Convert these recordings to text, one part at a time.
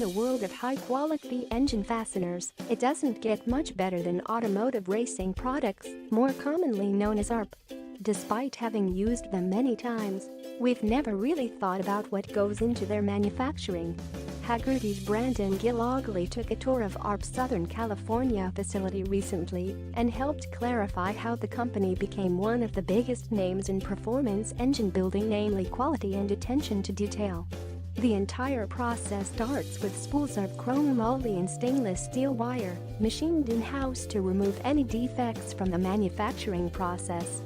the world of high-quality engine fasteners, it doesn't get much better than Automotive Racing Products, more commonly known as ARP. Despite having used them many times, we've never really thought about what goes into their manufacturing. Hagerty's Brandan Gillogly took a tour of ARP's Southern California facility recently and helped clarify how the company became one of the biggest names in performance engine building, namely quality and attention to detail. The entire process starts with spools of chrome-moly and stainless steel wire, machined in-house to remove any defects from the manufacturing process.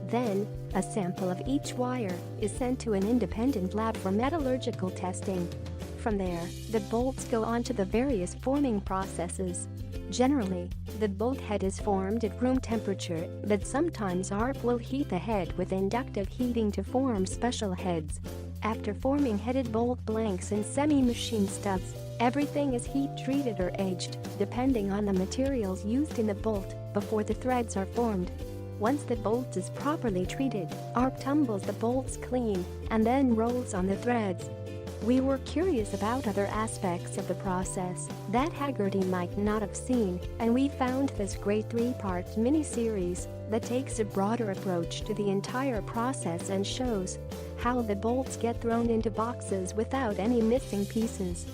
Then, a sample of each wire is sent to an independent lab for metallurgical testing. From there, the bolts go on to the various forming processes. Generally, the bolt head is formed at room temperature, but sometimes ARP will heat the head with inductive heating to form special heads. After forming headed bolt blanks and semi-machined stubs, everything is heat-treated or aged, depending on the materials used in the bolt, before the threads are formed. Once the bolt is properly treated, ARP tumbles the bolts clean and then rolls on the threads. We were curious about other aspects of the process that Hagerty might not have seen, and we found this great 3-part mini-series that takes a broader approach to the entire process and shows how the bolts get thrown into boxes without any missing pieces.